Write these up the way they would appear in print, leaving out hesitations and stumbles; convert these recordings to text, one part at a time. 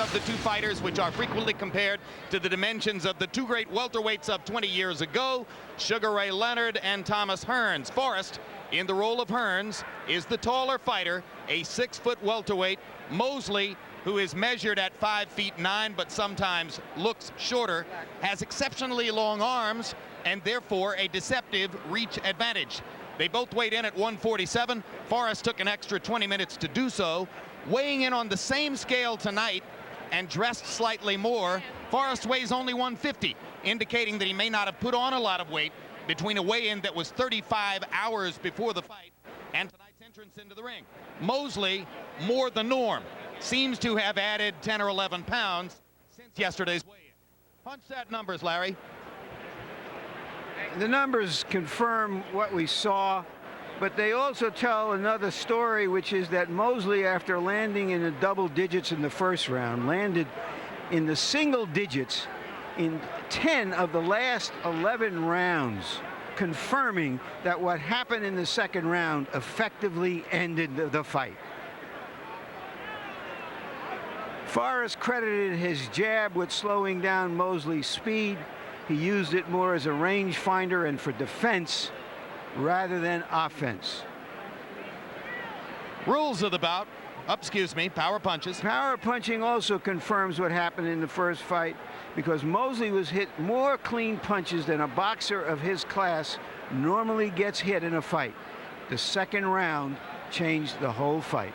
of the two fighters, which are frequently compared to the dimensions of the two great welterweights of 20 years ago, Sugar Ray Leonard and Thomas Hearns. Forrest, in the role of Hearns, is the taller fighter, a 6-foot welterweight. Mosley, who is measured at 5'9" but sometimes looks shorter, has exceptionally long arms and therefore a deceptive reach advantage. They both weighed in at 147. Forrest took an extra 20 minutes to do so. Weighing in on the same scale tonight and dressed slightly more, Forrest weighs only 150, indicating that he may not have put on a lot of weight between a weigh-in that was 35 hours before the fight and tonight's entrance into the ring. Mosley, more the norm, seems to have added 10 or 11 pounds since yesterday's weigh-in. Punch that numbers, Larry. The numbers confirm what we saw, but they also tell another story, which is that Mosley, after landing in the double digits in the first round, landed in the single digits in 10 of the last 11 rounds, confirming that what happened in the second round effectively ended the fight. Forrest credited his jab with slowing down Mosley's speed. He used it more as a rangefinder and for defense rather than offense. Rules of the bout. Power punches. Power punching also confirms what happened in the first fight, because Mosley was hit more clean punches than a boxer of his class normally gets hit in a fight. The second round changed the whole fight.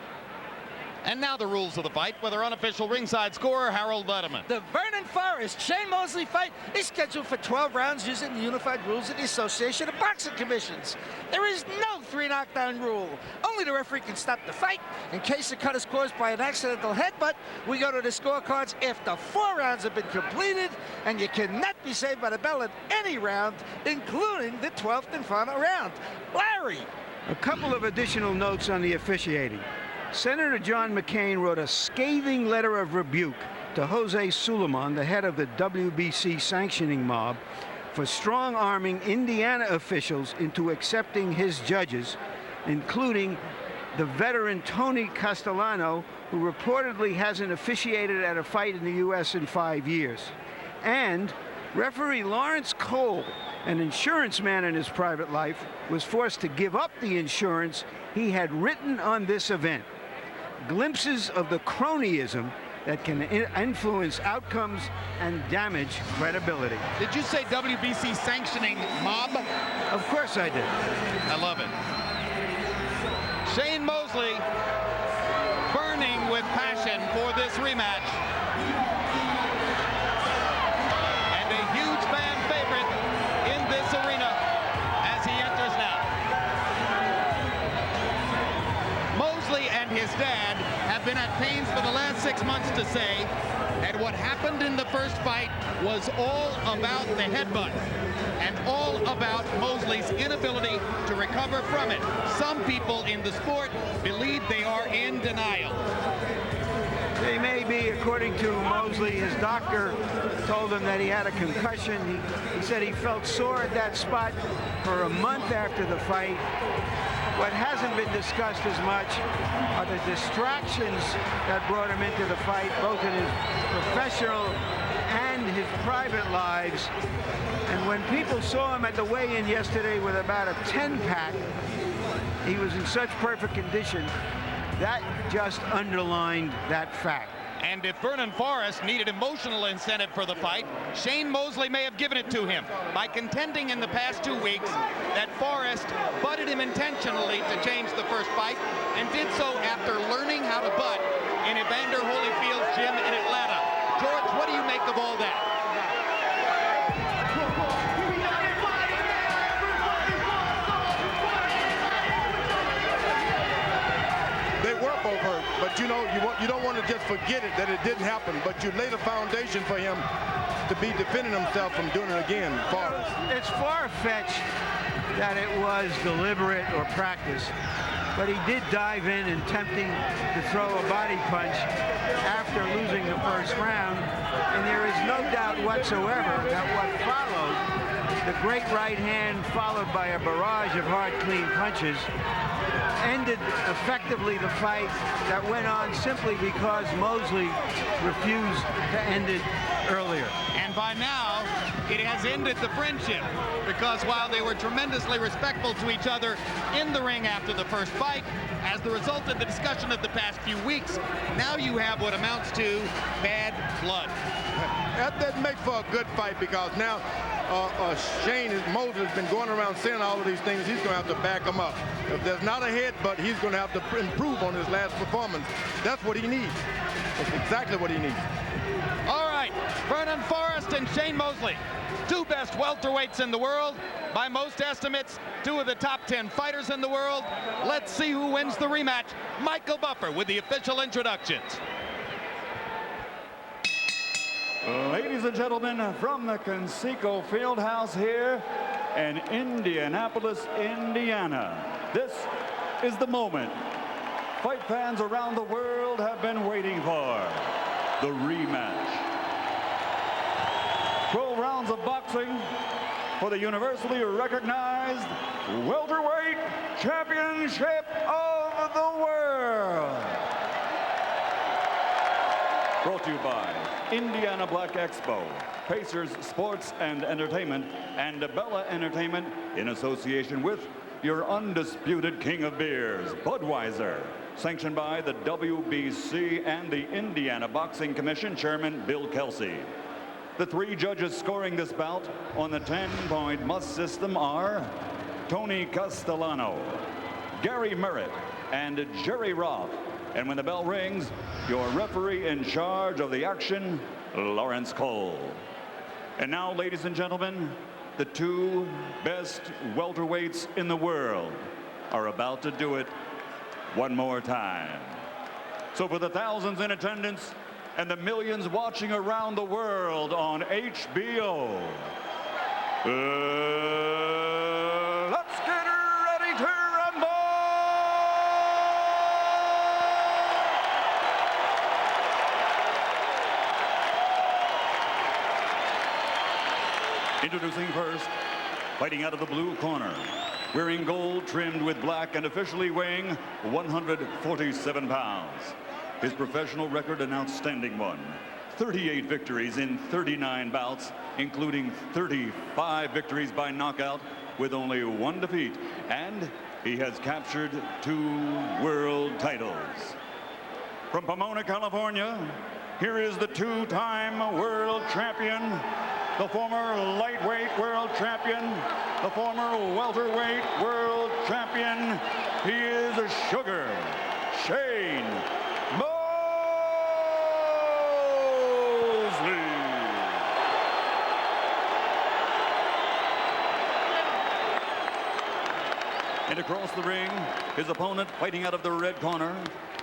And now the rules of the fight with our unofficial ringside scorer, Harold Letterman. The Vernon Forrest-Shane Mosley fight is scheduled for 12 rounds using the unified rules of the Association of Boxing Commissions. There is no 3 knockdown rule. Only the referee can stop the fight in case the cut is caused by an accidental headbutt. We go to the scorecards after 4 rounds have been completed, and you cannot be saved by the bell in any round, including the 12th and final round. Larry. A couple of additional notes on the officiating. Senator John McCain wrote a scathing letter of rebuke to Jose Suleiman, the head of the WBC sanctioning mob, for strong-arming Indiana officials into accepting his judges, including the veteran Tony Castellano, who reportedly hasn't officiated at a fight in the U.S. in 5 years, and referee Lawrence Cole, an insurance man in his private life, was forced to give up the insurance he had written on this event. Glimpses of the cronyism that can influence outcomes and damage credibility. Did you say WBC sanctioning mob? Of course I did. I love it. Shane Mosley burning with passion for this rematch. And a huge fan favorite in this arena as he enters now. Mosley and his dad have been at pains for the last 6 months to say that what happened in the first fight was all about the headbutt and all about Mosley's inability to recover from it. Some people in the sport believe they are in denial. They may be, according to Mosley. His doctor told him that he had a concussion. He said he felt sore at that spot for a month after the fight. What hasn't been discussed as much are the distractions that brought him into the fight, both in his professional and his private lives. And when people saw him at the weigh-in yesterday with about a 10-pack, he was in such perfect condition. That just underlined that fact. And if Vernon Forrest needed emotional incentive for the fight, Shane Mosley may have given it to him by contending in the past 2 weeks that Forrest butted him intentionally to change the first fight, and did so after learning how to butt in Evander Holyfield's gym in Atlanta. George, what do you make of all that? Over, but you know, you don't want to just forget it, that it didn't happen, but you laid a foundation for him to be defending himself from doing it again. Forrest. It's far-fetched that it was deliberate or practice, but he did dive in, attempting to throw a body punch after losing the first round, and there is no doubt whatsoever that what followed, the great right hand followed by a barrage of hard, clean punches, ended effectively the fight that went on simply because Mosley refused to end it earlier. And by now, it has ended the friendship, because while they were tremendously respectful to each other in the ring after the first fight, as the result of the discussion of the past few weeks, now you have what amounts to bad blood. That makes for a good fight, because now Mosley has been going around saying all of these things. He's going to have to back them up. If there's not a headbutt, he's going to have to improve on his last performance. That's what he needs. That's exactly what he needs. All right, Vernon Forrest and Shane Mosley, two best welterweights in the world. By most estimates, two of the top 10 fighters in the world. Let's see who wins the rematch. Michael Buffer with the official introductions. Ladies and gentlemen, from the Conseco Fieldhouse here in Indianapolis, Indiana, this is the moment fight fans around the world have been waiting for. The rematch. 12 rounds of boxing for the universally recognized welterweight championship of the world. Brought to you by Indiana Black Expo, Pacers Sports and Entertainment, and Bella Entertainment in association with your undisputed king of beers, Budweiser. Sanctioned by the WBC and the Indiana Boxing Commission Chairman Bill Kelsey. The three judges scoring this bout on the 10-point must system are Tony Castellano, Gary Merritt, and Jerry Roth. And when the bell rings, your referee in charge of the action, Lawrence Cole. And now, ladies and gentlemen, the two best welterweights in the world are about to do it one more time. So for the thousands in attendance and the millions watching around the world on HBO, let's get ready to rumble! Introducing first, fighting out of the blue corner, wearing gold trimmed with black and officially weighing 147 pounds. His professional record an outstanding one. 38 victories in 39 bouts, including 35 victories by knockout with only one defeat. And he has captured 2 world titles. From Pomona, California, here is the 2-time world champion, the former lightweight world champion, the former welterweight world champion. He is a Sugar Shane Mosley. And across the ring, his opponent fighting out of the red corner,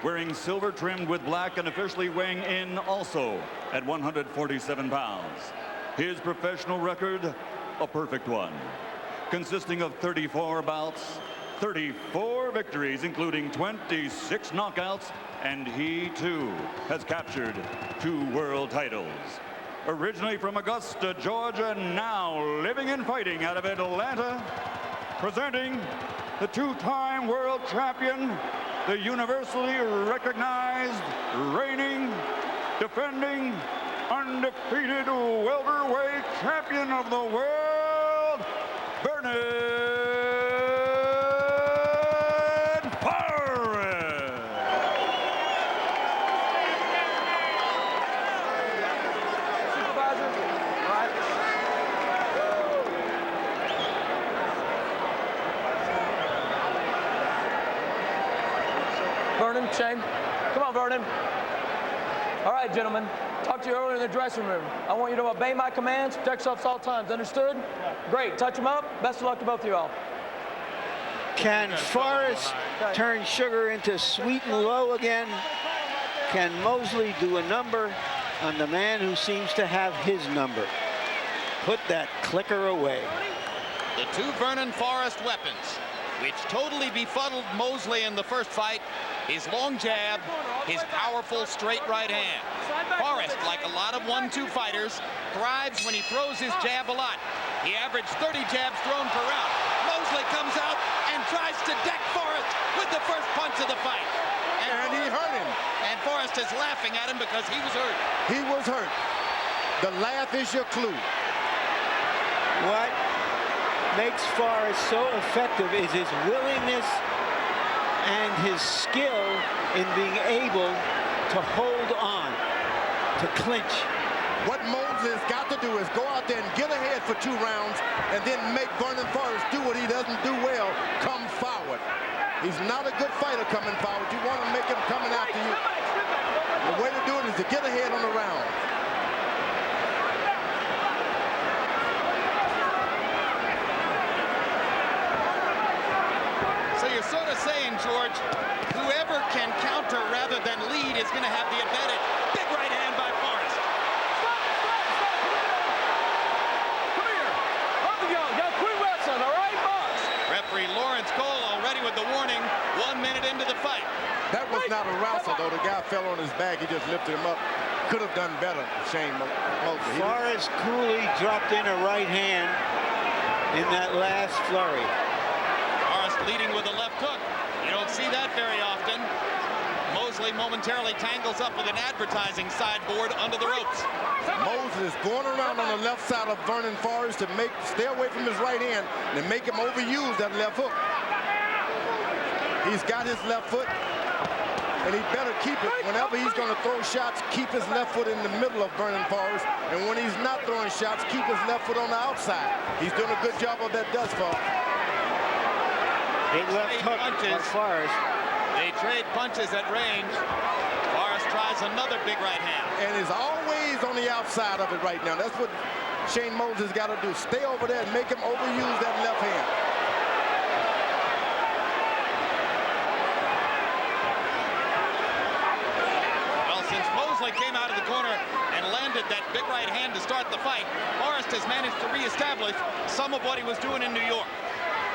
wearing silver trimmed with black and officially weighing in also at 147 pounds. His professional record, a perfect one, consisting of 34 bouts, 34 victories, including 26 knockouts, and he too has captured 2 world titles. Originally from Augusta, Georgia, now living and fighting out of Atlanta, presenting the 2-time world champion, the universally recognized, reigning, defending, undefeated welterweight champion of the world, Vernon Forrest. Supervisor, all right. Vernon, Shane, come on, Vernon. All right, gentlemen. Talked to you earlier in the dressing room. I want you to obey my commands, protect yourselves at all times. Understood? Great. Touch them up. Best of luck to both of you all. Can Forrest turn Sugar into sweet and low again? Can Mosley do a number on the man who seems to have his number? Put that clicker away. The 2 Vernon Forrest weapons, which totally befuddled Mosley in the first fight, his long jab, his powerful straight right hand. Forrest, like a lot of 1-2 fighters, thrives when he throws his jab a lot. He averaged 30 jabs thrown per round. Mosley comes out and tries to deck Forrest. with the first punch of the fight. And he hurt him. And Forrest is laughing at him because he was hurt. He was hurt. The laugh is your clue. What makes Forrest so effective is his willingness and his skill in being able to hold on, to clinch. What Mosley has got to do is go out there and get ahead for 2 rounds and then make Vernon Forrest do what he doesn't do well, come forward. He's not a good fighter coming forward. You want to make him coming after you. The way to do it is to get ahead on the round. So you're sort of saying, George, whoever can counter rather than lead is going to have the advantage. Big right hand by Forrest. Come here. Both of y'all quit wrestling, all right, box? Referee Lawrence Cole already with the warning, 1 minute into the fight. That was not a wrestle, though. The guy fell on his back. He just lifted him up. Could have done better, Shane Mosley. Forrest coolly dropped in a right hand in that last flurry. Forrest leading with a left hook. You don't see that very often. Mosley momentarily tangles up with an advertising sideboard under the ropes. Mosley is going around on the left side of Vernon Forrest to stay away from his right hand and make him overuse that left hook. He's got his left foot, and he better keep it. Whenever he's going to throw shots, keep his left foot in the middle of Vernon Forrest, and when he's not throwing shots, keep his left foot on the outside. He's doing a good job of that thus far. Big left hook by Forrest. They trade punches at range. Forrest tries another big right hand. And is always on the outside of it right now. That's what Shane Mosley's got to do. Stay over there and make him overuse that left hand. Well, since Mosley came out of the corner and landed that big right hand to start the fight, Forrest has managed to reestablish some of what he was doing in New York.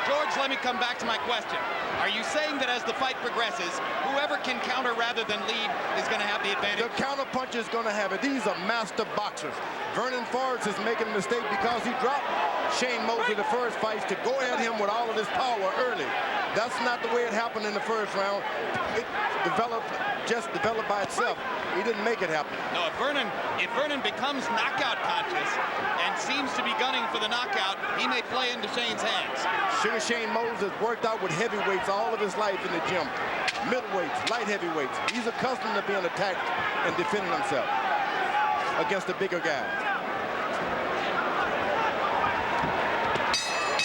George, let me come back to my question. Are you saying that as the fight progresses, whoever can counter rather than lead is going to have the advantage? The counter punch is going to have it. These are master boxers. Vernon Forrest is making a mistake because he dropped Shane Mosley the first fight to go at him with all of his power early. That's not the way it happened in the first round. It just developed by itself. He didn't make it happen. No, if Vernon becomes knockout conscious and seems to be gunning for the knockout, he may play into Shane's hands. Sugar Shane Mosley has worked out with heavyweights all of his life in the gym. Middleweights, light heavyweights. He's accustomed to being attacked and defending himself against the bigger guys.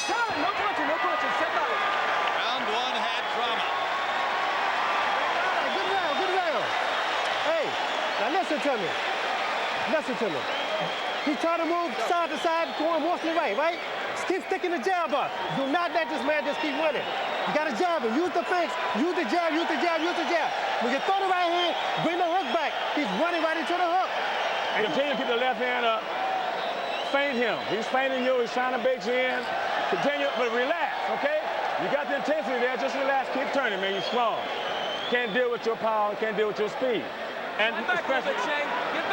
No punching. Step out. Round 1 had drama. Good round. Hey, now listen to me. He tried to move side to side, going mostly right? Keep sticking the jab up. Do not let this man just keep winning. You got to jab him. Use the feints. Use the jab. When you throw the right hand, bring the hook back. He's running right into the hook. And continue to keep the left hand up. Feint him. He's feinting you. He's trying to bait you in. Continue, but relax, okay? You got the intensity there. Just relax. Keep turning, man. You're strong. Can't deal with your power. Can't deal with your speed. And especially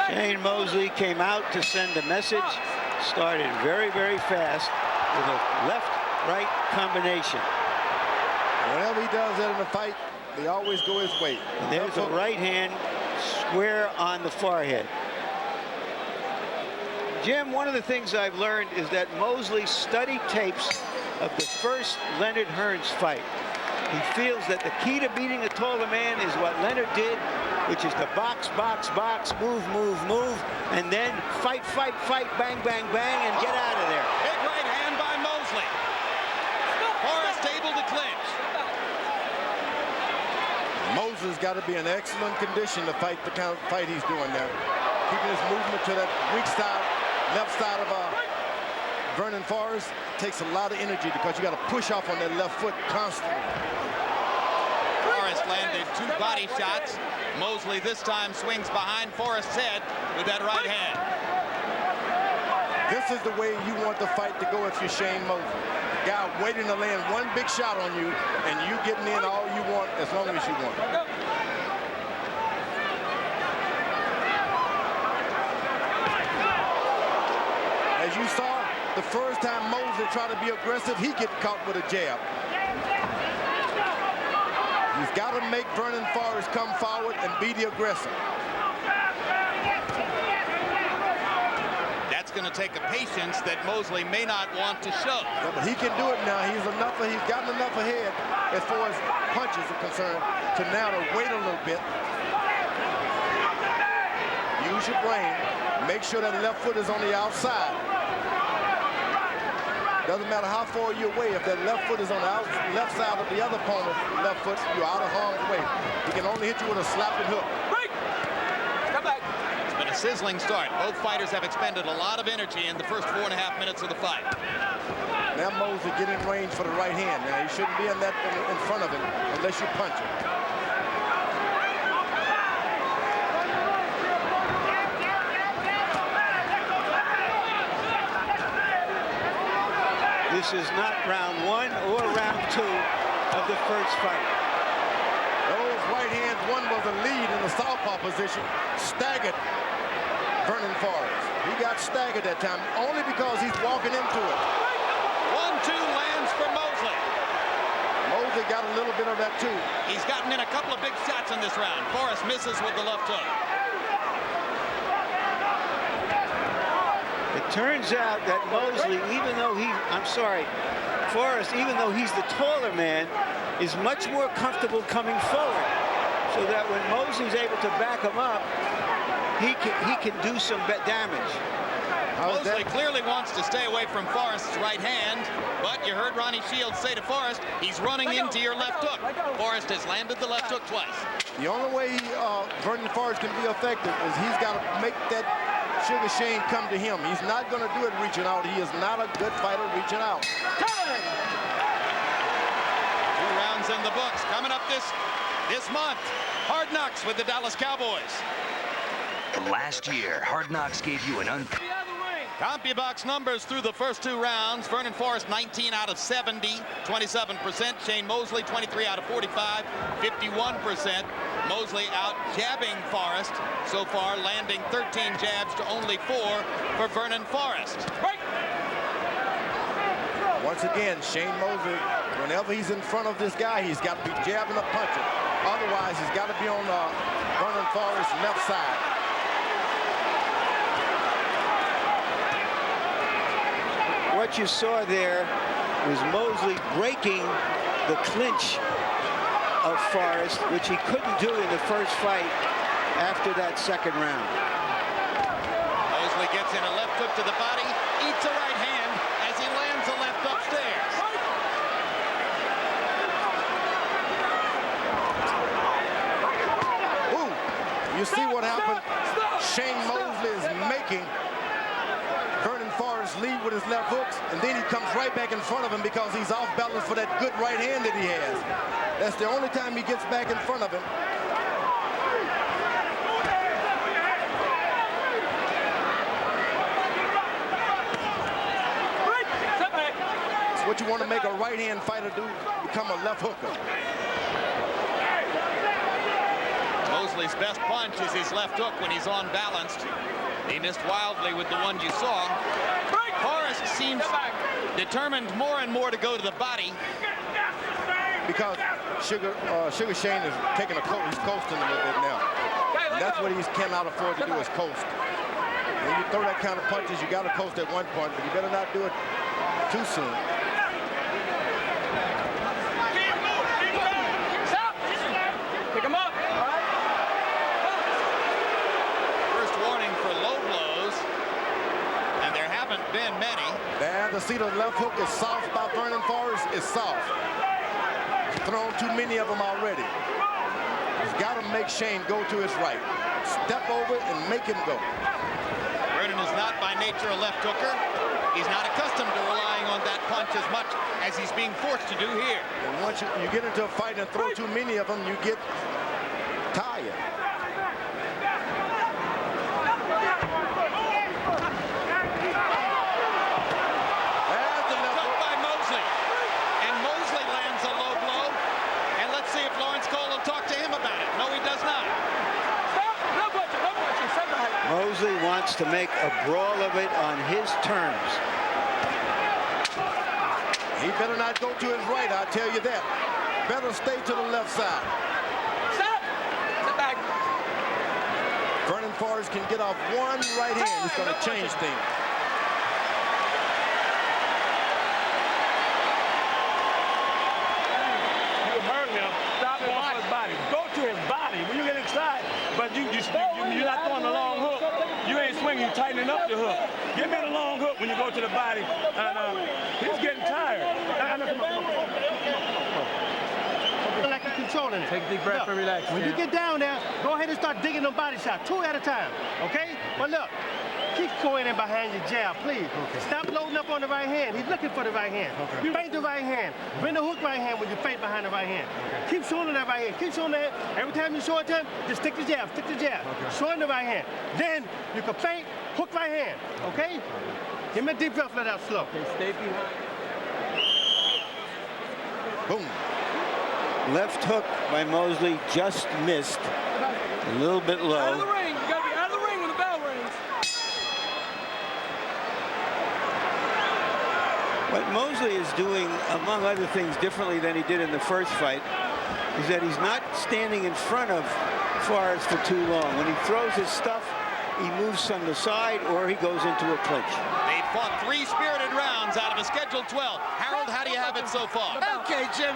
Shane Mosley came out to send a message. Started very, very fast with a left-right combination. Whenever he does that in a fight, they always go his way. And there's a right hand square on the forehead. Jim, one of the things I've learned is that Mosley studied tapes of the first Leonard Hearns fight. He feels that the key to beating a taller man is what Leonard did, which is to box, move, and then fight, bang, and get out of there. Big right hand by Mosley. Forrest able to clinch. Mosley's got to be in excellent condition to fight the kind of fight he's doing now. Keeping his movement to that weak side, left side of Vernon Forrest takes a lot of energy because you got to push off on that left foot constantly. Forrest landed 2 body shots. Mosley this time swings behind Forrest's head with that right hand. This is the way you want the fight to go if you're Shane Mosley. The guy waiting to land one big shot on you, and you getting in all you want as long as you want. As you saw, the first time Mosley tried to be aggressive, he get caught with a jab. He's got to make Vernon Forrest come forward and be the aggressor. That's going to take a patience that Mosley may not want to show. Yeah, but he can do it now. He's gotten enough ahead as far as punches are concerned to now to wait a little bit. Use your brain. Make sure that left foot is on the outside. Doesn't matter how far you're away. If that left foot is on the left side of the other opponent's left foot, you're out of harm's way. He can only hit you with a slapping hook. Break! Come back. It's been a sizzling start. Both fighters have expended a lot of energy in the first 4.5 minutes of the fight. Now Mosley get in range for the right hand. Now he shouldn't be in front of him unless you punch him. This is not round 1 or round 2 of the first fight. Those right hands, one was a lead in the southpaw position, staggered Vernon Forrest. He got staggered that time only because he's walking into it. 1-2 lands for Mosley. Mosley got a little bit of that too. He's gotten in a couple of big shots in this round. Forrest misses with the left hook. It turns out that Mosley, even though Forrest, even though he's the taller man, is much more comfortable coming forward. So that when Mosley's able to back him up, he can do some damage. Mosley clearly wants to stay away from Forrest's right hand, but you heard Ronnie Shields say to Forrest, he's running into your left hook. Forrest has landed the left hook twice. The only way Vernon Forrest can be effective is he's got to make that Sugar Shane come to him. He's not going to do it reaching out. He is not a good fighter reaching out. 2 rounds in the books. Coming up this month, Hard Knocks with the Dallas Cowboys. Last year, Hard Knocks gave you an CompuBox numbers through the first 2 rounds. Vernon Forrest 19 out of 70, 27%. Shane Mosley 23 out of 45, 51%. Mosley out jabbing Forrest so far, landing 13 jabs to only 4 for Vernon Forrest. Right. Once again, Shane Mosley, whenever he's in front of this guy, he's got to be jabbing or punching. Otherwise, he's got to be on Vernon Forrest's left side. What you saw there was Mosley breaking the clinch of Forrest, which he couldn't do in the first fight after that second round. Mosley gets in a left hook to the body, eats a right hand as he lands a left upstairs. Ooh, you see what happened? Shane Mosley is making Vernon Forrest lead with his left hooks, and then he comes right back in front of him because he's off balance for that good right hand that he has. That's the only time he gets back in front of him. It's what you want to make a right-hand fighter do, become a left hooker. Mosley's best punch is his left hook when he's unbalanced. He missed wildly with the one you saw. Forrest seems determined more and more to go to the body. Because Sugar Shane is taking he's coasting a little bit now. And that's what he cannot afford to do is coast. When you throw that kind of punches, you got to coast at one point, but you better not do it too soon. Stop! Pick him up. All right. First warning for low blows, and there haven't been many. There, the seat of the left hook is soft by Vernon Forrest. It's soft. He's thrown too many of them already. He's got to make Shane go to his right. Step over and make him go. Vernon is not by nature a left hooker. He's not accustomed to relying on that punch as much as he's being forced to do here. And once you get into a fight and throw too many of them, you get tired. Mosley wants to make a brawl of it on his terms. He better not go to his right, I'll tell you that. better stay to the left side. Stop! Sit back. Vernon Forrest can get off one right hand. It's going to change things. You hurt him. Stop going for his body. Go to his body when you get inside. But you're not throwing the long hook. You ain't swinging. You're tightening up the hook. Give me the long hook when you go to the body. And he's getting tired. Like you're controlling it. Take a deep breath and relax. When you get down there, go ahead and start digging them body shots, 2 at a time, okay? But look, keep going in behind your jab, please. Okay. Stop loading up on the right hand. He's looking for the right hand. Okay. Feint the right hand. Bring the hook right hand when you feint behind the right hand. Okay. Keep showing that right hand. Keep showing that. Every time you show it to him, just stick the jab, stick the jab. Okay. Showing the right hand. Then you can feint, hook right hand, okay? Give me a deep breath, let out slow. Okay, stay behind. Boom. Left hook by Mosley just missed. A little bit low. Out of the ring. You got to be out of the ring when the bell rings. What Mosley is doing, among other things, differently than he did in the first fight, is that he's not standing in front of Forrest for too long. When he throws his stuff, he moves from the side or he goes into a clinch. They fought 3 spirited rounds out of a scheduled 12. Harold, how do you have it so far? Okay, Jim.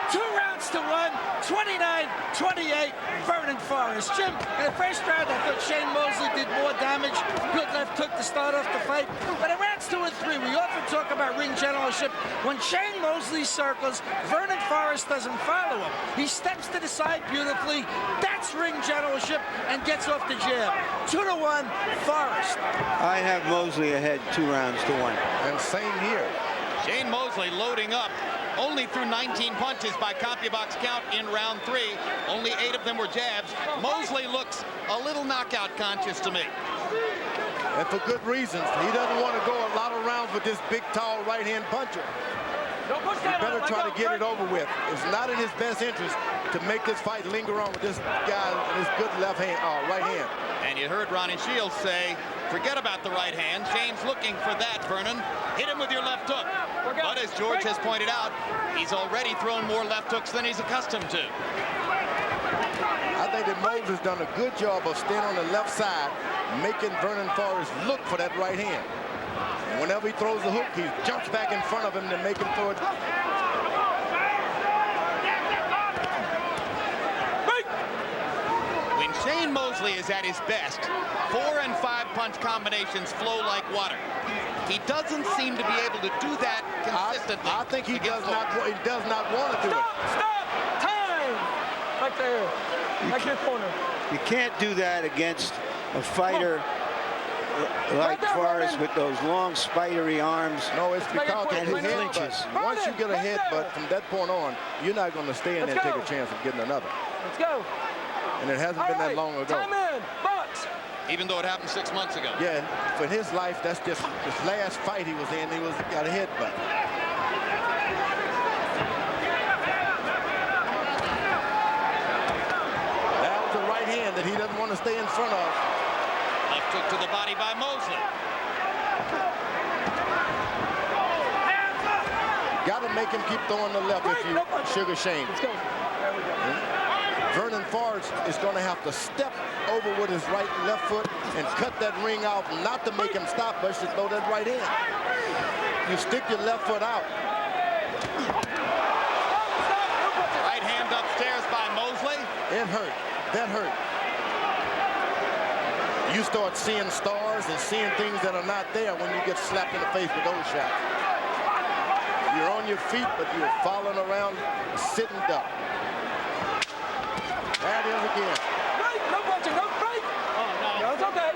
2 rounds to 1, 29-28, Vernon Forrest. Jim, in the first round, I thought Shane Mosley did more damage. Good left hook to start off the fight. But in rounds 2 and 3, we often talk about ring generalship. When Shane Mosley circles, Vernon Forrest doesn't follow him. He steps to the side beautifully. That's ring generalship and gets off the jab. 2-1, Forrest. I have Mosley ahead 2 rounds to 1. And same here. Shane Mosley loading up. Only threw 19 punches by CompuBox count in round 3. Only 8 of them were jabs. Mosley looks a little knockout conscious to me. And for good reasons. He doesn't want to go a lot of rounds with this big, tall right-hand puncher. He better try to get it over with. It's not in his best interest to make this fight linger on with this guy and his good left hand, right hand. And you heard Ronnie Shields say, forget about the right hand. Shane's looking for that, Vernon. Hit him with your left hook. But as George has pointed out, he's already thrown more left hooks than he's accustomed to. I think that Mosley has done a good job of staying on the left side, making Vernon Forrest look for that right hand. And whenever he throws the hook, he jumps back in front of him to make him throw it. When Shane Mosley is at his best, 4 and 5 punch combinations flow like water. He doesn't seem to be able to do that consistently. I think he does not want to do it. Stop! Time! Right there. Back your corner. You can't do that against a fighter like Forrest with those long, spidery arms. No, it's because and of his his clinches. headbutt. Once you get a headbutt from that point on, you're not going to stay in there and take a chance of getting another. Let's go. And it hasn't been that long ago. Time in. Box. Even though it happened 6 months ago. Yeah, for his life, that's just this last fight he was in. He got a headbutt. That was a right hand that he doesn't want to stay in front of. Left hook to the body by Mosley. Got to make him keep throwing the left if you sugar Shane. Let's go. There we go. Vernon Forrest is going to have to step over with his right and left foot and cut that ring out, not to make him stop, but to throw that right in. You stick your left foot out. Right hand upstairs by Mosley. It hurt. That hurt. You start seeing stars and seeing things that are not there when you get slapped in the face with those shots. You're on your feet, but you're falling around, sitting duck. That is again. Break, no punching, no break. Oh, no, it's okay.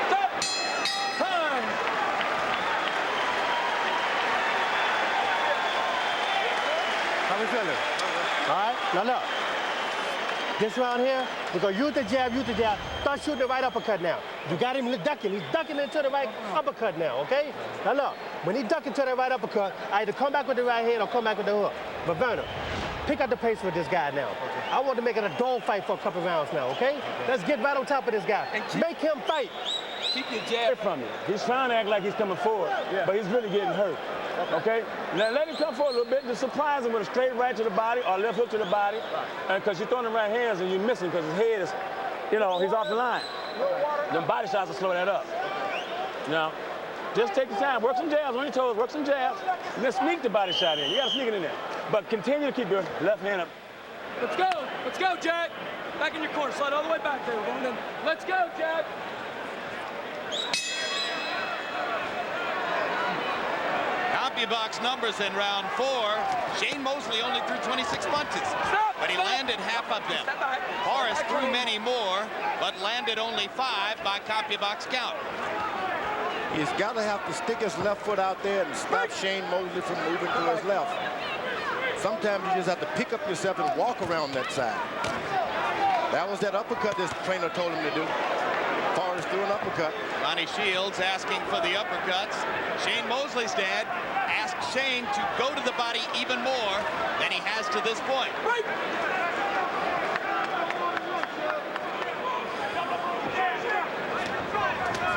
Stop. Time. How we feeling? All right, now look. This round here, we're going to use the jab, start shooting the right uppercut now. You got him ducking. He's ducking into the right uppercut now, okay? Now look, when he ducking to the right uppercut, I either come back with the right hand or come back with the hook. But Vernon, pick up the pace with this guy now. Okay. I want to make it a dog fight for a couple rounds now, okay? Let's get right on top of this guy. Make him fight. Keep your jab from you. He's trying to act like he's coming forward, but he's really getting hurt. Okay? Now let him come forward a little bit. Just surprise him with a straight right to the body or left hook to the body. Because you're throwing the right hands and you're missing because his head is, you know, he's off the line. Them body shots will slow that up. You know? Just take your time. Work some jabs on your toes. Work some jabs. And then sneak the body shot in. You got to sneak it in there. But continue to keep your left hand up. Let's go. Let's go, Jack. Back in your corner. Slide all the way back there. We're going in. Let's go, Jack. CompuBox numbers in round 4. Shane Mosley only threw 26 punches, but he landed half of them. Forrest threw many more, but landed only 5 by CompuBox count. He's got to have to stick his left foot out there and stop Shane Mosley from moving to his left. Sometimes you just have to pick up yourself and walk around that side. That was that uppercut this trainer told him to do. Forrest threw an uppercut. Ronnie Shields asking for the uppercuts. Shane Mosley's dad asked Shane to go to the body even more than he has to this point.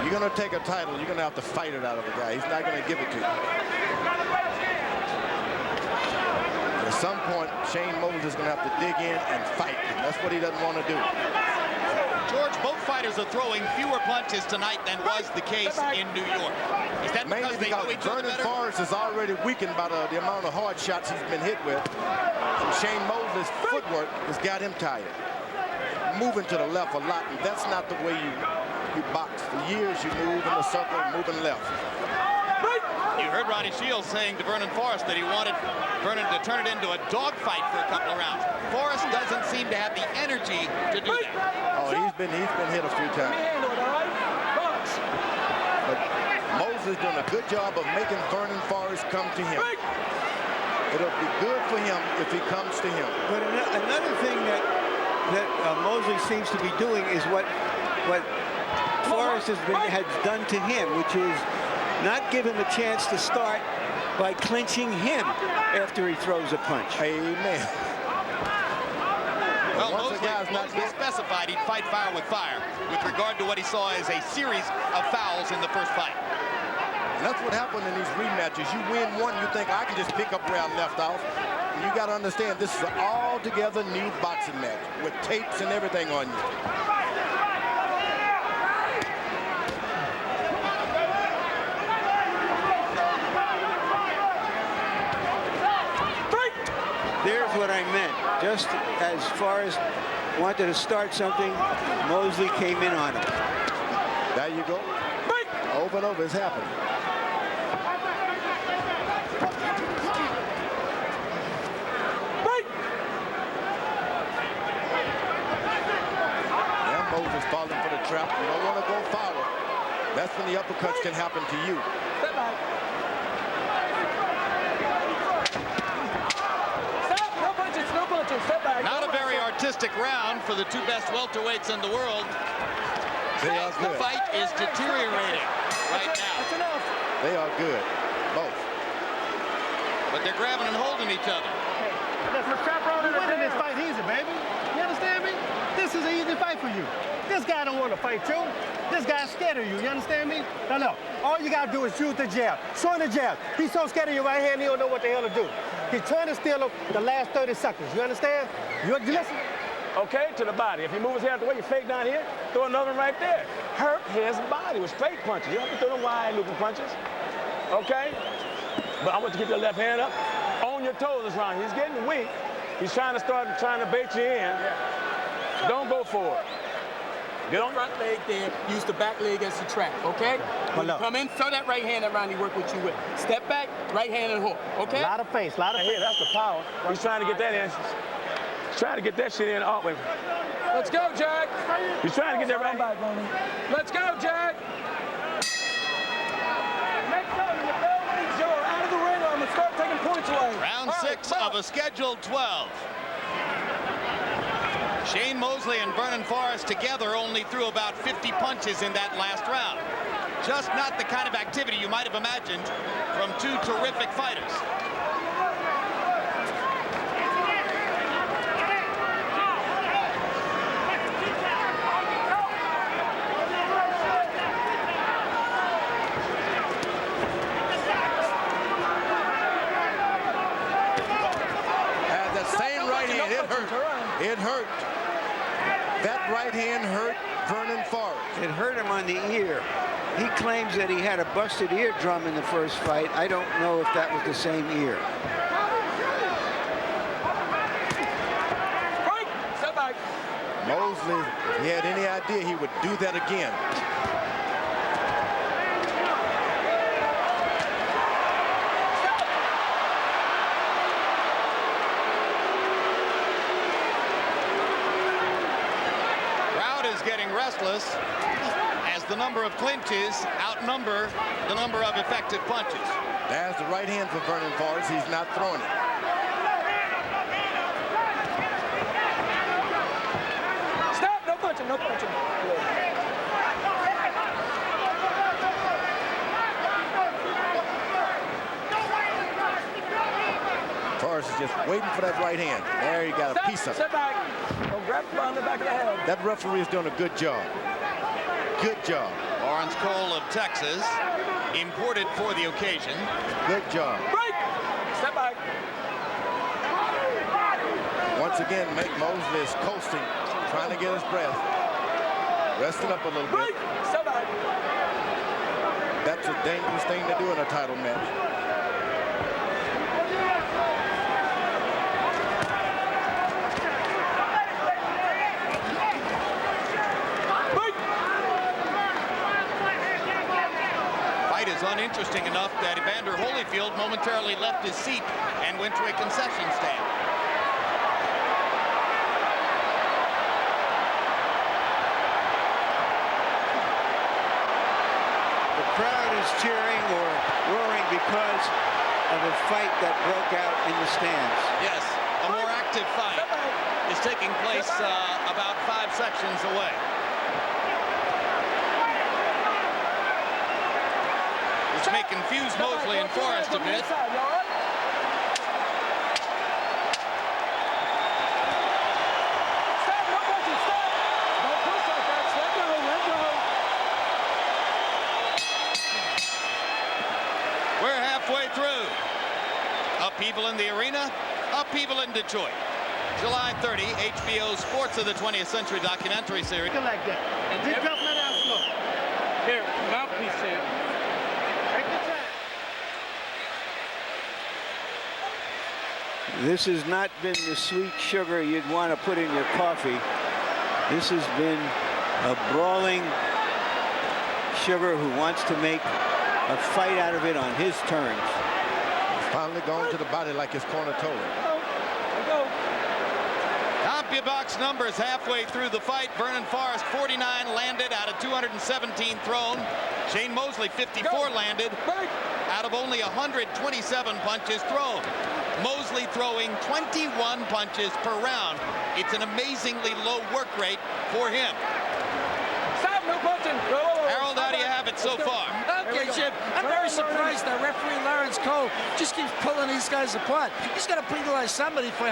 You're going to take a title, you're going to have to fight it out of the guy. He's not going to give it to you. At some point, Shane Mosley is going to have to dig in and fight. And that's what he doesn't want to do. George, both fighters are throwing fewer punches tonight than was the case in New York. Is that because they know each other better? Vernon Forrest is already weakened by the amount of hard shots he's been hit with. And Shane Mosley's footwork has got him tired. Moving to the left a lot, and that's not the way you box. For years you move in the circle, moving left. You heard Ronnie Shields saying to Vernon Forrest that he wanted Vernon to turn it into a dogfight for a couple of rounds. Forrest doesn't seem to have the energy to do that. Oh, he's been hit a few times. But Mosley's done a good job of making Vernon Forrest come to him. It'll be good for him if he comes to him. But another thing that Mosley seems to be doing is what Forrest has done to him, which is not give him a chance to start by clinching him after he throws a punch. Amen. Well, Mosley specified he'd fight fire with fire with regard to what he saw as a series of fouls in the first fight. And that's what happened in these rematches. You win one, you think I can just pick up where I left off. And you got to understand, this is an altogether new boxing match with tapes and everything on you. There's what I meant. Just as Forrest wanted to start something, Mosley came in on him. There you go. Over and over, it's happened. Yeah, Moses falling for the trap. You don't want to go forward. That's when the uppercuts can happen to you. Not a very artistic round for the two best welterweights in the world. The fight is deteriorating right now. That's enough. They are good, both. But they're grabbing and holding each other. You're winning this fight easy, baby. You understand me? This is an easy fight for you. This guy don't want to fight you. This guy's scared of you. You understand me? No. All you got to do is shoot the jab. Show him the jab. He's so scared of your right hand, he don't know what the hell to do. He's trying to steal him the last 30 seconds. You understand? You listen? Okay, to the body. If you move his head out the way, you fake down here, throw another one right there. Hurt his body with straight punches. You don't have to throw them wide looping punches. Okay? But I want you to keep your left hand up. On your toes this round. He's getting weak. He's trying to bait you in. Don't go for it. Get on. Front leg there, use the back leg as the trap, okay? When you come in, throw that right hand around he work with you with. Step back, right hand and hook, okay? A lot of face, a lot of face. Yeah, that's the power. He's trying to get that in. He's trying to get that shit in. Oh, wait. Let's go, Jack. He's trying to get that right back. Let's go, Jack. Next time, you feel out of the ring, I'm going to start taking points away. Round 6 of a scheduled 12. Shane Mosley and Vernon Forrest together only threw about 50 punches in that last round. Just not the kind of activity you might have imagined from two terrific fighters. That right hand hurt Vernon Forrest. It hurt him on the ear. He claims that he had a busted eardrum in the first fight. I don't know if that was the same ear. Mosley, if he had any idea, he would do that again. Crowd is getting restless as the number of clinches outnumber the number of effective punches. There's the right hand for Vernon Forrest. He's not throwing it. No punching. Forrest is just waiting for that right hand. There, he got a piece of it. Step back. Don't grab behind the back of the head. That referee is doing a good job. Good job. Lawrence Cole of Texas, imported for the occasion. Good job. Break. Step back. Once again, Mosley is coasting, trying to get his breath. Resting up a little bit. Step back. That's a dangerous thing to do in a title match. Fight is uninteresting enough that Evander Holyfield momentarily left his seat and went to a concession stand. Cheering or roaring because of a fight that broke out in the stands. Yes, a more active fight is taking place about 5 sections away. Which may confuse Mosley and Forrest a bit. Halfway through. Upheaval in the arena, upheaval in Detroit. July 30, HBO Sports of the 20th Century documentary series. Like that. And you drop my ass slow. Here, mouthpiece here. Take your time. This has not been the sweet sugar you'd want to put in your coffee. This has been a brawling sugar who wants to make a fight out of it on his terms. He's finally going to the body like his corner told him. CompuBox numbers halfway through the fight. Vernon Forrest 49 landed out of 217 thrown. Shane Mosley 54 landed out of only 127 punches thrown. Mosley throwing 21 punches per round. It's an amazingly low work rate for him. Stop, no punching. Harold, how do you have it so far? Okay, Jim, I'm very surprised that referee Lawrence Cole just keeps pulling these guys apart. He's got to penalize somebody for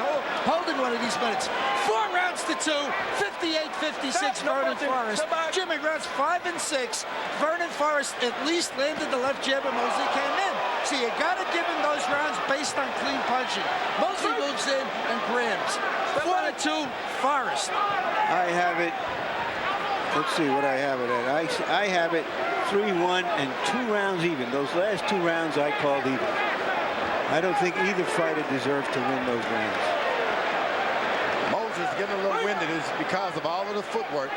holding one of these minutes. 4 rounds to 2, 58-56, Vernon Forrest. Jim, in rounds 5 and 6, Vernon Forrest at least landed the left jab and Mosley came in. So you got to give him those rounds based on clean punching. Mosley moves in and grabs. 4-2, Forrest. I have it. Let's see what I have it at. I have it 3-1 and 2 rounds even. Those last 2 rounds I called even. I don't think either fighter deserved to win those rounds. Moses getting a little winded is because of all of the footwork.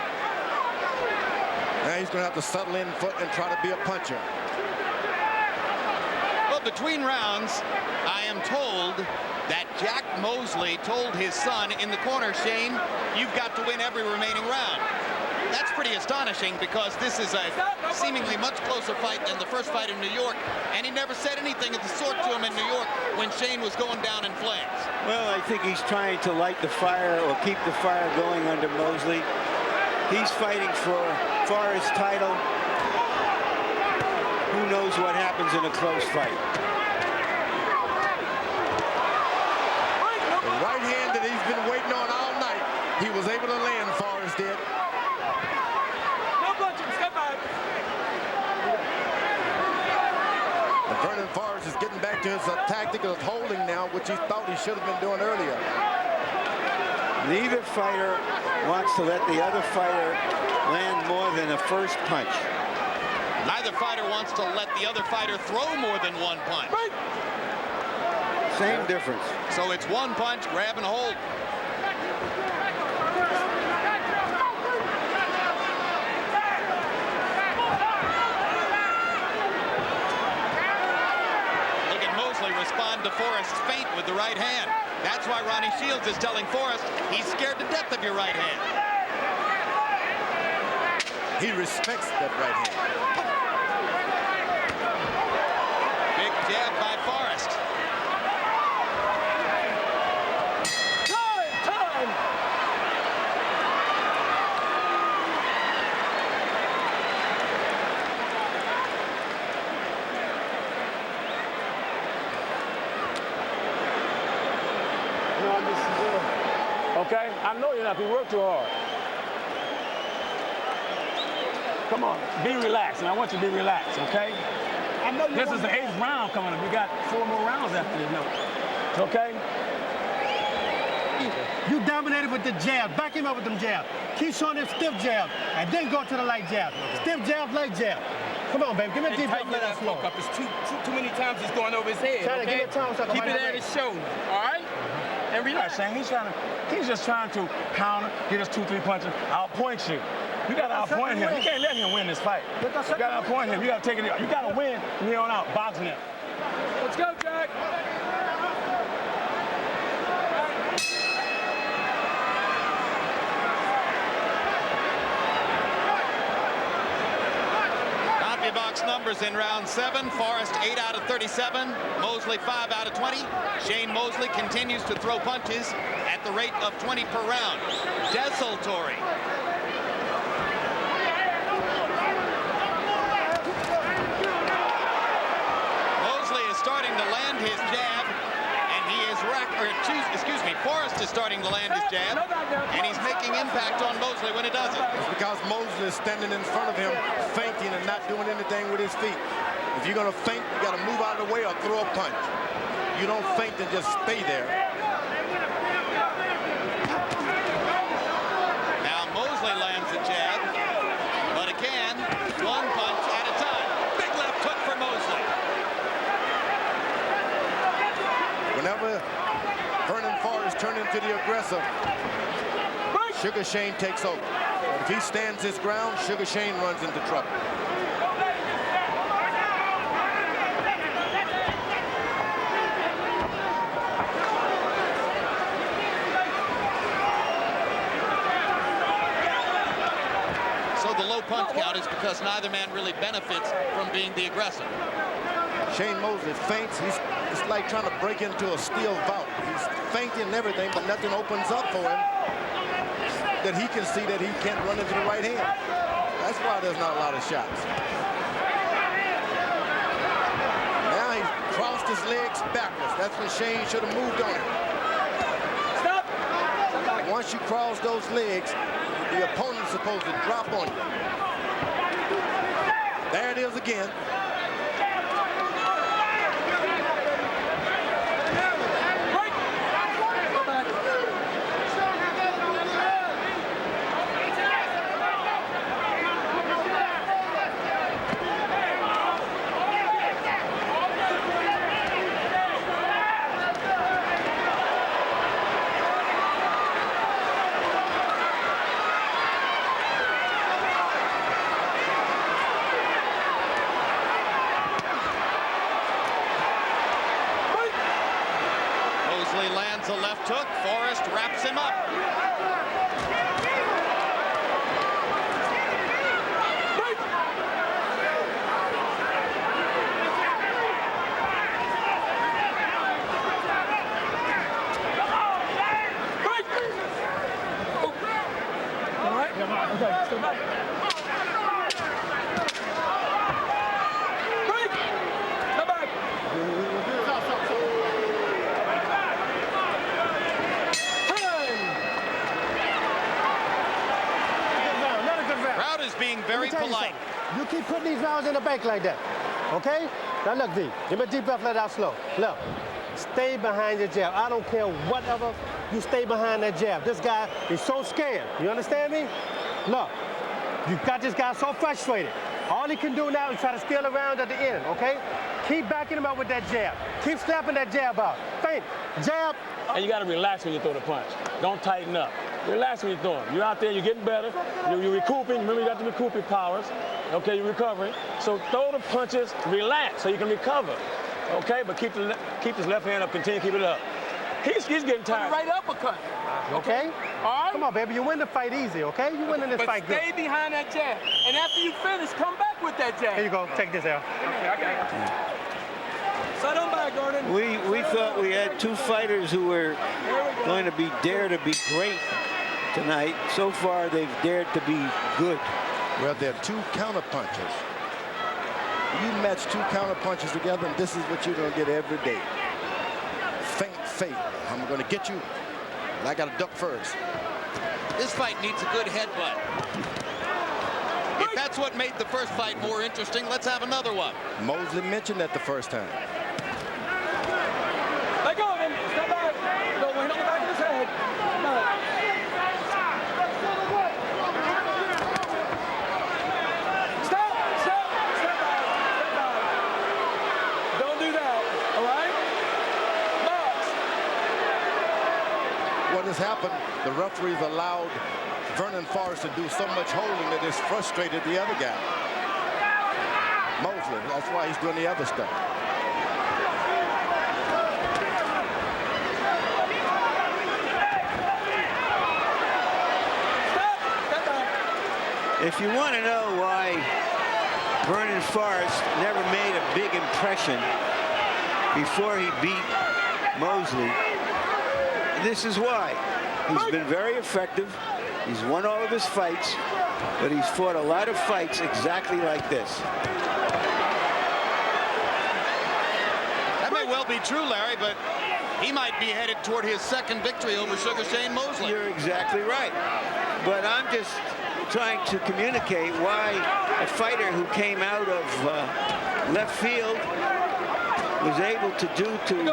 Now he's going to have to settle in foot and try to be a puncher. Well, between rounds, I am told that Jack Mosley told his son in the corner, Shane, you've got to win every remaining round. That's pretty astonishing because this is a seemingly much closer fight than the first fight in New York, and he never said anything of the sort to him in New York when Shane was going down in flames. Well, I think he's trying to light the fire or keep the fire going under Mosley. He's fighting for Forrest's title. Who knows what happens in a close fight? The right hand that he's been waiting on all night, he was able to land, Forrest did. And Vernon Forrest is getting back to his tactic of holding now, which he thought he should have been doing earlier. Neither fighter wants to let the other fighter land more than a first punch. Neither fighter wants to let the other fighter throw more than one punch. Same difference. So it's one punch, grab and hold. Look at Mosley respond to Forrest's feint with the right hand. That's why Ronnie Shields is telling Forrest he's scared to death of your right hand. He respects that right hand. Big jab by Forrest. Time! Okay? I know you're not. You work too hard. Come on, be relaxed, and I want you to be relaxed, okay? I know you This want is the 8th round coming up. We got 4 more rounds after this, okay? You dominated with the jab. Back him up with them jabs. Keep showing him stiff jab, and then go to the light jab. Stiff jab, light jab. Come on, baby. Give me a deep breath. Let us slow. It's too many times it's going over his head. Try to Okay? give it time so I can Keep find it the at his shoulder. All right? And relax. Saying he's just trying to counter, get us 2-3 punches. I'll point you. You got to outpoint him. You can't let him win this fight. You got to outpoint him. You got to take it. You got to win from here on out, boxing him. Let's go, Jack. Box numbers in round 7. Forrest 8 out of 37. Mosley 5 out of 20. Shane Mosley continues to throw punches at the rate of 20 per round. Desultory. Mosley is starting to land his jab, and he is Forrest is starting to land his jab, and he's making impact on Mosley when it doesn't. It's because Mosley is standing in front of him, feinting and not doing anything with his feet. If you're going to feint, you got to move out of the way or throw a punch. You don't feint and just stay there. Now Mosley lands the jab, but again, one punch at a time. Big left hook for Mosley. Whenever Vernon Forrest turned into the aggressor, Sugar Shane takes over. But if he stands his ground, Sugar Shane runs into trouble. So the low punch count is because neither man really benefits from being the aggressor. Shane Mosley feints. It's like trying to break into a steel vault. He's feinting and everything, but nothing opens up for him that he can see that he can't run into the right hand. That's why there's not a lot of shots. Now he's crossed his legs backwards. That's when Shane should have moved on him. Stop! Once you cross those legs, the opponent's supposed to drop on you. There it is again. Lands a left hook. Forrest wraps him up. All right? Okay, stay back. Break! Come back! Crowd is being very polite. You keep putting these rounds in the bank like that, okay? Now look, V, give me a deep breath, let out slow. Look, stay behind your jab. I don't care whatever, you stay behind that jab. This guy is so scared. You understand me? Look, you got this guy so frustrated. All he can do now is try to steal around at the end, okay? Keep backing him up with that jab. Keep slapping that jab out. Feint, jab. And you got to relax when you throw the punch. Don't tighten up. Relax when you throw it. You're out there, you're getting better. You're recouping. Remember, you got the recouping powers. Okay, you're recovering. So throw the punches, relax so you can recover. Okay, but keep his left hand up. Continue to keep it up. He's getting tired. Right uppercut. Okay? All right. Come on, baby. You win the fight easy, okay? You winning this fight good. Stay behind that jab. And after you finish, come back with that jab. Here you go. Take this out. Okay, I got it. Sit on back, Gordon. We thought we had two fighters who were going to dare to be great tonight. So far, they've dared to be good. Well, they're two counter punches. You match two counter punches together, and this is what you're going to get every day. Feint, fate. I'm going to get you. And I got to duck first. This fight needs a good headbutt. If that's what made the first fight more interesting, let's have another one. Mosley mentioned that the first time. Let go of him. Step back. Go right on the back of his head. No. Stop. Step back. Step back. Don't do that. All right? Box. What has happened, the referees allowed Vernon Forrest to do so much holding that it's frustrated the other guy. Mosley, that's why he's doing the other stuff. If you want to know why Vernon Forrest never made a big impression before he beat Mosley, this is why. He's been very effective. He's won all of his fights, but he's fought a lot of fights exactly like this. That may well be true, Larry, but he might be headed toward his second victory over Sugar Shane Mosley. You're exactly right. But I'm just trying to communicate why a fighter who came out of left field was able to do to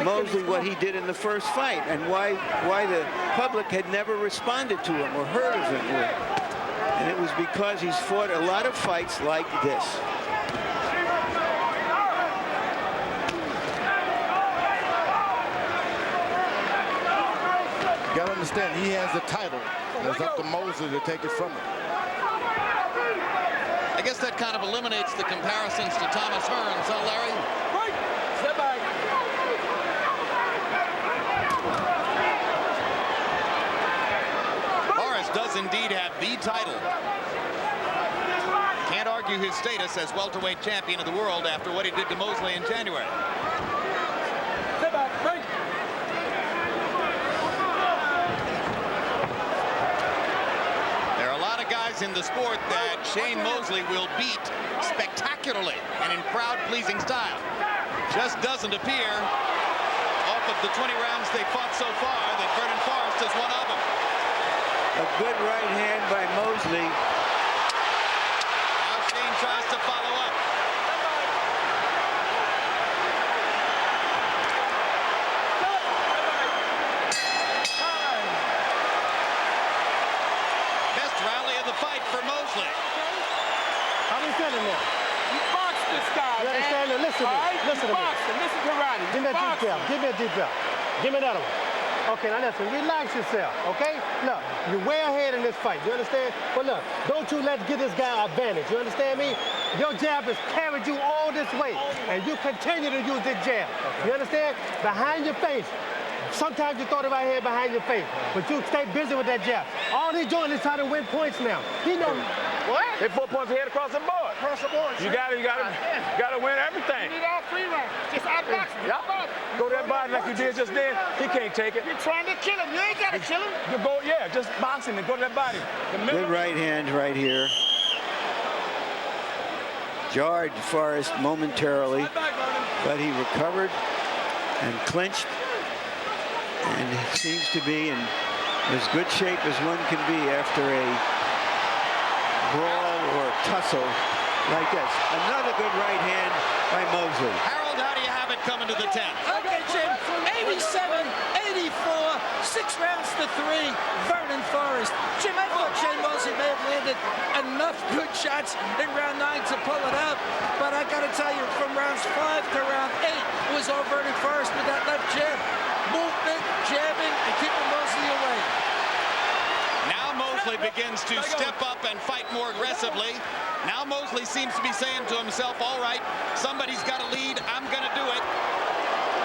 Mosley what he did in the first fight, and why the public had never responded to him or heard of him. And it was because he's fought a lot of fights like this. You got to understand, he has the title. And it's up to Mosley to take it from him. I guess that kind of eliminates the comparisons to Thomas Hearns, huh, Larry? Right. Step back. Forrest does indeed have the title. Can't argue his status as welterweight champion of the world after what he did to Mosley in January. Step back. Right. In the sport that Shane Mosley will beat spectacularly and in crowd-pleasing style. Just doesn't appear off of the 20 rounds they fought so far that Vernon Forrest is one of them. A good right hand by Mosley. Now Shane tries to follow up. Listen to me. Listen to Ronnie. Give me a deep breath. Give me a deep breath. Give me another one. Okay, now listen. Relax yourself, okay? Look, you're way ahead in this fight. You understand? But look, don't you let get this guy advantage. You understand me? Your jab has carried you all this way, and you continue to use this jab. You understand? Behind your face. Sometimes you throw the right hand behind your face, but you stay busy with that jab. All he's doing is trying to win points now. He knows. What? They 4 points ahead across the board. Across the board. You got to win everything. You need all 3 rounds. Just outbox him. Yep. Go that body like you did just then. He can't take it. You're trying to kill him. You ain't got to kill him. You go, yeah, just box him and go to that body. Good right hand right here. Jarred Forrest momentarily, but he recovered and clinched, and he seems to be in as good shape as one can be after a brawl or tussle like this. Another good right hand by Mosley. Harold, how do you have it coming to the 10th? Okay, Jim. 87, 84, 6 rounds to 3. Vernon Forrest. Jim, I thought Shane Mosley may have landed enough good shots in round 9 to pull it out. But I got to tell you, from rounds 5 to round 8, it was all Vernon Forrest with that left jab. Movement, jabbing, and keeping Mosley away. Now Mosley begins to step up and fight more aggressively. Now Mosley seems to be saying to himself, all right, somebody's got to lead, I'm going to do it.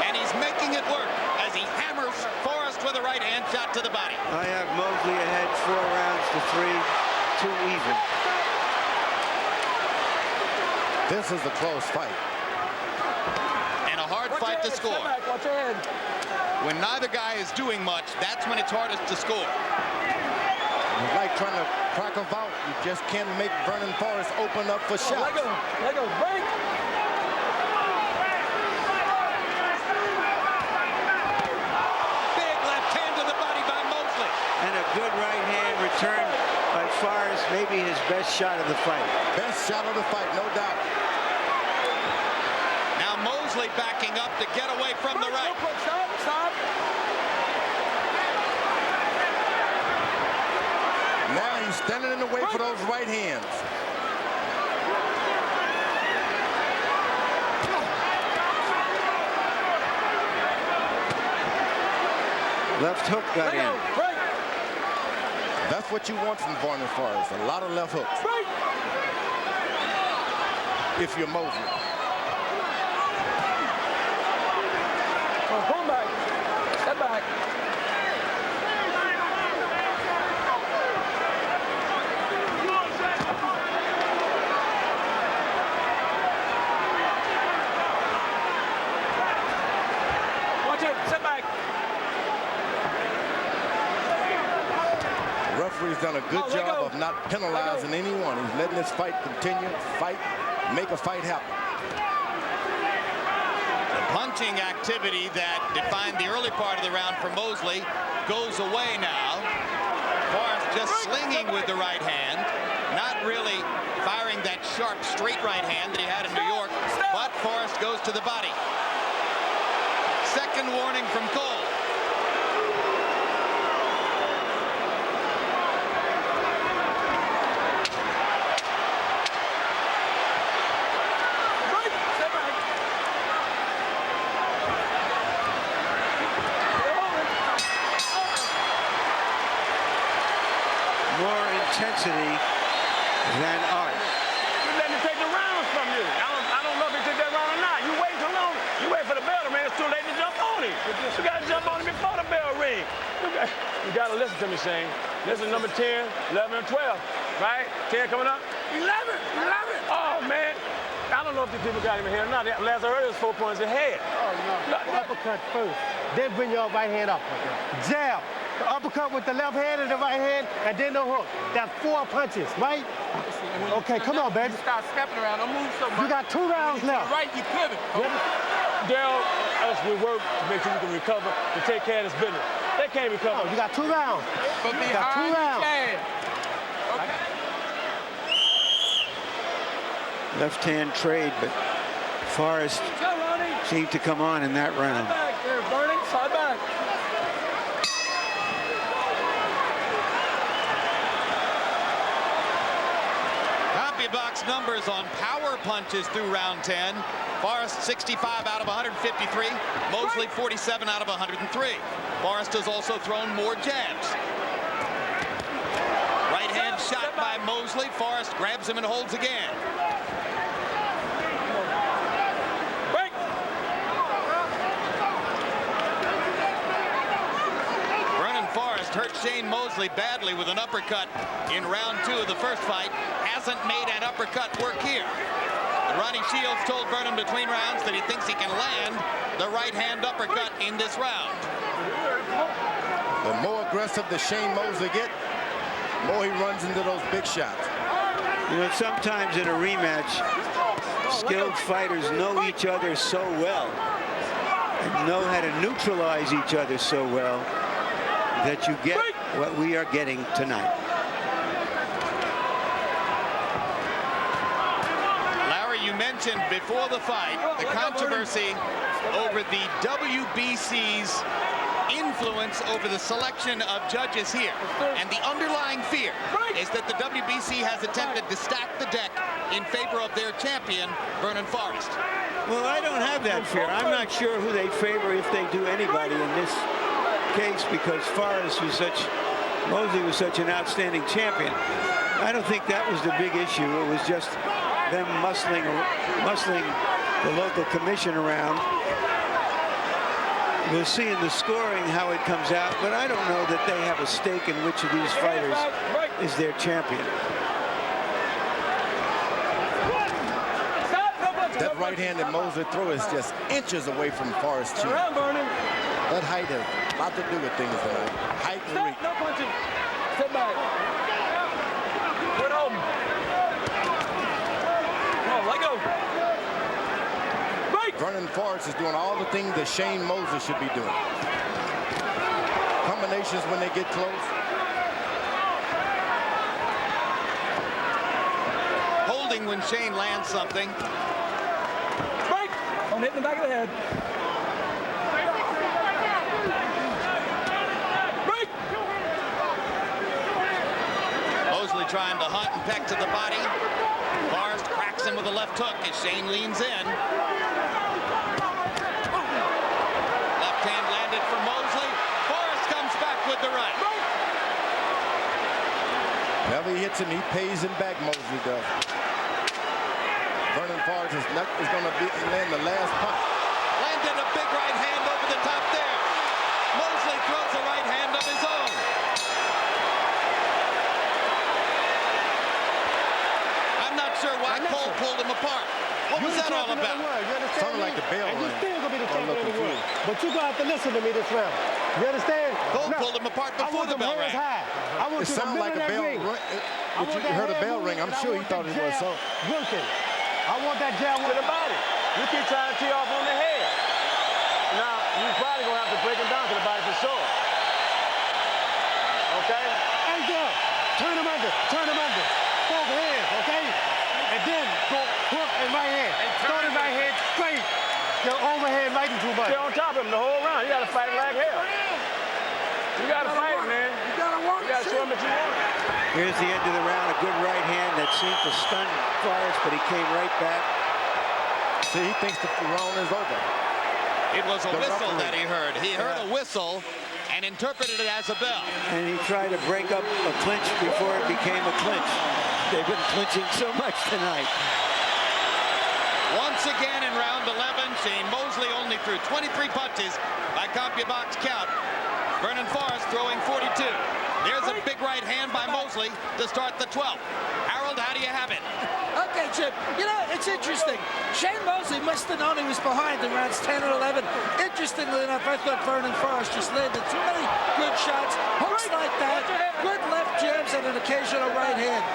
And he's making it work as he hammers Forrest with a right hand shot to the body. I have Mosley ahead 4 rounds to 3, 2 even. This is a close fight. And a hard fight to score. Watch your head. When neither guy is doing much, that's when it's hardest to score. It's like trying to crack a vault. You just can't make Vernon Forrest open up for shots. Let go, break. Big left hand to the body by Mosley. And a good right hand return by Forrest, maybe his best shot of the fight. Best shot of the fight, no doubt. Now Mosley backing up to get away from the right. Stop. Now he's standing in the way for those right hands. Left hook got in. That's what you want from Vernon Forrest. A lot of left hooks. If you're Mosley. Pull back. Step back. Watch it. Step back. The referee's done a good job of not penalizing anyone. He's letting this fight continue, make a fight happen. The punching activity that defined the early part of the round for Mosley goes away now. Forrest just slinging with the right hand, not really firing that sharp straight right hand that he had in New York, but Forrest goes to the body. Second warning from Cole. More intensity than art. You let me take the rounds from you. I don't know if he took that round or not. You wait too long. You wait for the bell, man. It's too late to jump on him. You got to jump on him before the bell ring. You got to listen to me, Shane. This is number 10, 11, and 12, right? 10 coming up. 11. Oh, man. I don't know if these people got him in here or not. Last I heard, it was 4 points ahead. Oh, no. Uppercut first. Then bring your right hand up. Jab. The uppercut with the left hand and the right hand, and then the hook. That's 4 punches, right? Okay, come on, baby. Start stepping around. Don't move so much. You got 2 rounds left. Right, you pivot. Daryl, us, we work to make sure you can recover, to take care of this business. They can't recover. Oh, you got 2 rounds. But You got 2 rounds. Okay. Left hand trade, but Forrest seemed to come on in that round. Back there, Vernon. Side back. Box numbers on power punches through round 10. Forrest 65 out of 153. Mosley 47 out of 103. Forrest has also thrown more jabs. Right hand shot by Mosley. Forrest grabs him and holds again. Forrest hurt Shane Mosley badly with an uppercut in round 2 of the first fight. Hasn't made an uppercut work here. But Ronnie Shields told Vernon between rounds that he thinks he can land the right hand uppercut in this round. The more aggressive the Shane Mosley get, the more he runs into those big shots. You know, sometimes in a rematch, skilled fighters know each other so well and know how to neutralize each other so well that you get what we are getting tonight. Larry, you mentioned mentioned before the fight the controversy over the WBC's influence over the selection of judges here. And the underlying fear is that the WBC has attempted to stack the deck in favor of their champion, Vernon Forrest. Well, I don't have that fear. I'm not sure who they favor if they do anybody in this case, because Forrest was Mosley was such an outstanding champion. I don't think that was the big issue. It was just them muscling the local commission around. We'll see in the scoring how it comes out, but I don't know that they have a stake in which of these fighters is their champion. That right hand that Mosley throw is just inches away from Forrest's chin. That height has a lot to do with things tonight. Height and reach. No punching. Step back. Put home. Come on, let go. Break. Vernon Forrest is doing all the things that Shane Mosley should be doing. Combinations when they get close. Holding when Shane lands something. Break. Don't hit in the back of the head. Mosley trying to hunt and peck to the body. Forrest cracks him with a left hook as Shane leans in. Left hand landed for Mosley. Forrest comes back with the right. Whenever he hits him, he pays him back, Mosley does. Vernon Forrest is going to land the last punch. Landed a big right hand over the top there. Mosley throws a right hand of his own. I'm not sure why Cole pulled him apart. What was that all about? Sounded like the bell and ring. you're still going to be the I'm champion of the looking world. But you're going to have to listen to me this round. You understand? Cole pulled him apart before the bell rang. I want It you to sounded like a bell ring. When you heard a bell ring, I'm sure he thought it was so. Working. I want that jab To the body. You keep trying to tee off on the head. Now, you're probably going to have to break him down to the body for sure. Okay? Hey, girl. Turn him under. Turn him under. Both hands, okay? And then go hook and right hand. Throw the right hand straight. Your overhead lighting too much. Stay on top of him the whole round. You got to fight like hell. You got to fight, man. You got to show him that you want it. Here's the end of the round. A good right hand that seemed to stun Forrest, but he came right back. See, he thinks the round is over. It was a whistle that he heard. He heard a whistle and interpreted it as a bell. And he tried to break up a clinch before it became a clinch. They've been clinching so much tonight. Once again in round 11, Shane Mosley only threw 23 punches by CompuBox count. Vernon Forrest throwing 42. There's a big right hand by Mosley to start the 12th. Harold, how do you have it? Okay, Chip. You know, it's interesting. Shane Mosley must have known he was behind in rounds 10 and 11. Interestingly enough, I thought Vernon Forrest just landed too many good shots, hooks like that, good left jabs, and an occasional right hand.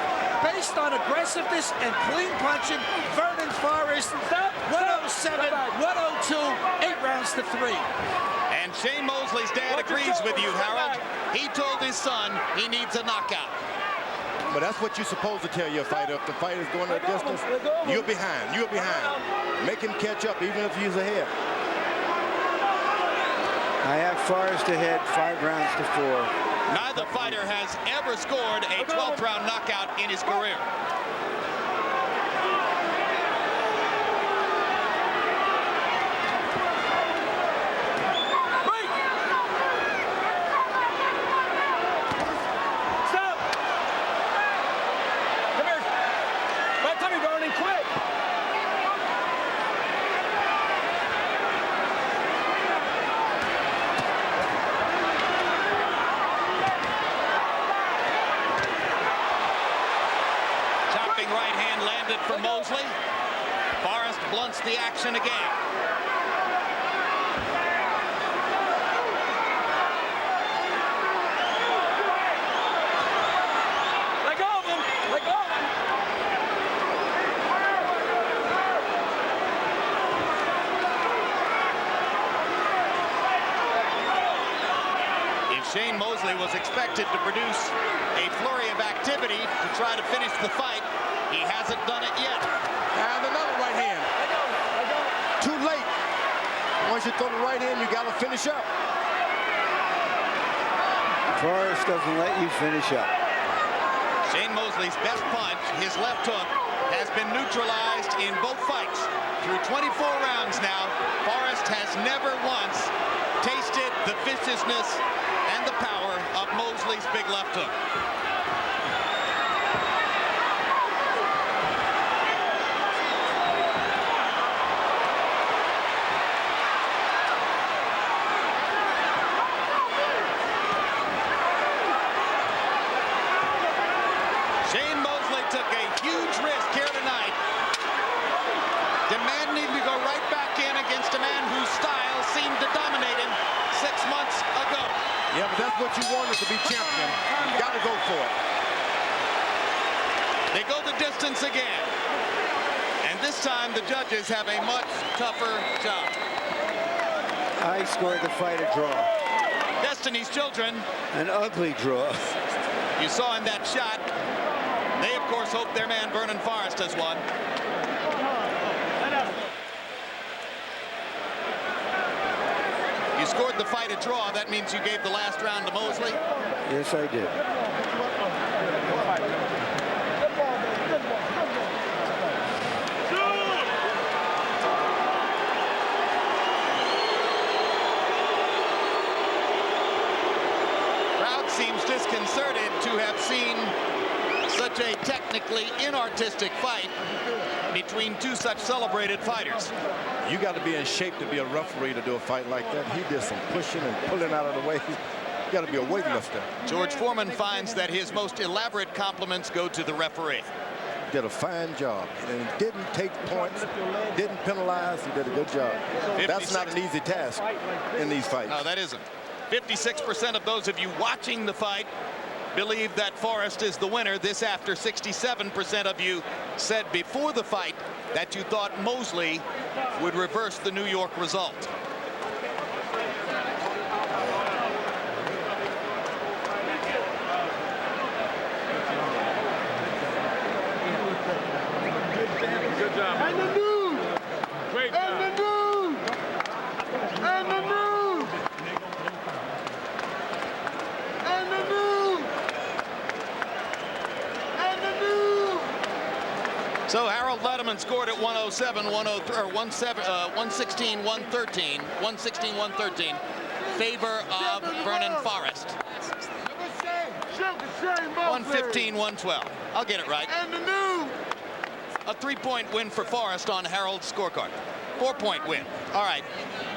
Based on aggressiveness and clean punching, Vernon Forrest, 107, 102, 8 rounds to 3. And Shane Mosley's dad agrees with you, Harold. He told his son he needs a knockout. But that's what you're supposed to tell your fighter. If the fighter's going a distance, you're behind. You're behind. Make him catch up, even if he's ahead. I have Forrest ahead, 5 rounds to 4. Neither fighter has ever scored a 12th round knockout in his career. Right hand landed for Mosley. Forrest blunts the action again. Let go of him. Let go. If Shane Mosley was expected to produce a flurry of activity to try to finish the fight, he hasn't done it yet. And another right hand. once you throw the right in, you got to finish up. Forrest doesn't let you finish up. Shane Mosley's best punch, his left hook, has been neutralized in both fights. Through 24 rounds now, Forrest has never once tasted the viciousness and the power of Mosley's big left hook. Shane Mosley took a huge risk here tonight, demanding to go right back in against a man whose style seemed to dominate him 6 months ago. Yeah, but that's what you wanted to be champion. You got to go for it. They go the distance again. And this time the judges have a much tougher job. I scored the fight a draw. Destiny's Children. An ugly draw. You saw in that shot. They, of course, hope their man Vernon Forrest has won. You scored the fight a draw. That means you gave the last round to Mosley? Yes, I did. Crowd seems disconcerted to have seen such a technically inartistic fight between two such celebrated fighters. You got to be in shape to be a referee to do a fight like that. He did some pushing and pulling out of the way. You got to be a weightlifter. George Foreman finds that his most elaborate compliments go to the referee. Did a fine job and didn't take points, didn't penalize. He did a good job. That's not an easy task in these fights. No, that isn't. 56% of those of you watching the fight believe that Forrest is the winner. This after 67% of you said before the fight that you thought Mosley would reverse the New York result. Good job. And the news. Great job. And the news. And the news. And the news. And the news. So Harold Letterman scored at 107, 103, or 116, 113, 116, 113, favor of Vernon Forrest. 115, 112. I'll get it right. And the news. A 3-point win for Forrest on Harold's scorecard. 4-point win. All right,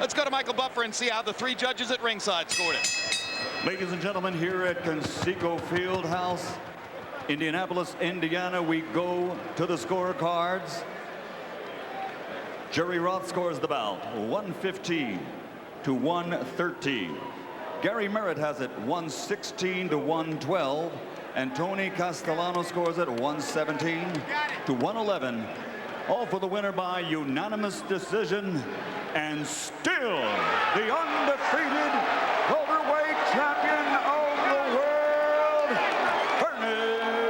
let's go to Michael Buffer and see how the three judges at ringside scored it. Ladies and gentlemen, here at Conseco Fieldhouse, Indianapolis, Indiana, we go to the scorecards. Jerry Roth scores the bout 115 to 113. Gary Merritt has it 116 to 112. And Tony Castellano scores it 117 to 111. All for the winner by unanimous decision. And still the undefeated welterweight champion of the world, Vernon Forrest.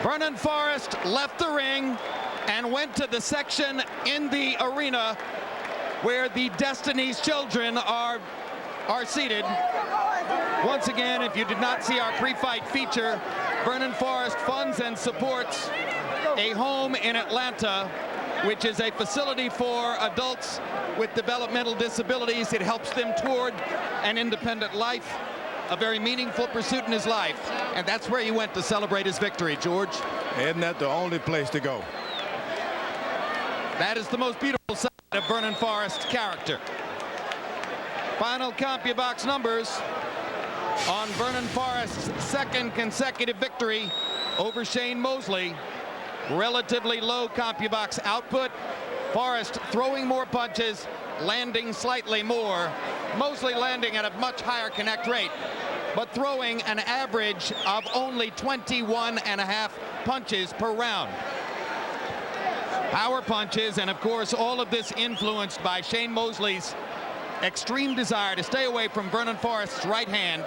Vernon Forrest left the ring and went to the section in the arena where the Destiny's Children are seated. Once again, if you did not see our pre-fight feature, Vernon Forrest funds and supports a home in Atlanta, which is a facility for adults with developmental disabilities. It helps them toward an independent life, a very meaningful pursuit in his life. And that's where he went to celebrate his victory, George. Isn't that the only place to go? That is the most beautiful side of Vernon Forrest's character. Final CompuBox numbers on Vernon Forrest's second consecutive victory over Shane Mosley. Relatively low CompuBox output. Forrest throwing more punches, landing slightly more. Mosley landing at a much higher connect rate, but throwing an average of only 21.5 punches per round. Power punches, and of course all of this influenced by Shane Mosley's extreme desire to stay away from Vernon Forrest's right hand,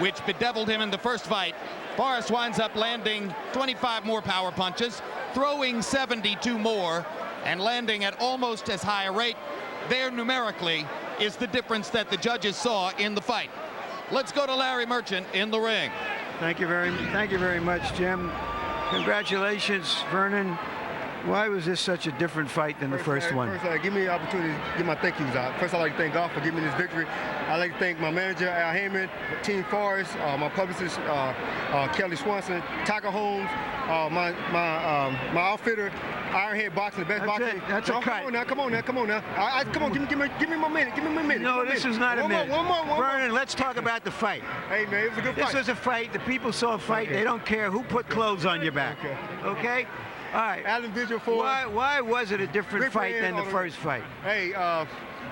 which bedeviled him in the first fight. Forrest winds up landing 25 more power punches, throwing 72 more, and landing at almost as high a rate. There numerically is the difference that the judges saw in the fight. Let's go to Larry Merchant in the ring. Thank you very much, Jim. Congratulations, Vernon. Why was this such a different fight than the first one? First, give me the opportunity to get my thank yous out. First, I'd like to thank God for giving me this victory. I'd like to thank my manager, Al Heyman, Team Forrest, my publicist, Kelly Swanson, Tiger Holmes, my outfitter, Ironhead Boxing, the best boxer. That's a cut. Come on now. Come on, give me my minute. No, this is not a minute. One more. Vernon, let's talk about the fight. Hey, man, it was a good fight. This was a fight. The people saw a fight. Okay. They don't care who put clothes on your back. Okay? All right. Alan Vigil for why was it a different fight than the first fight? Hey,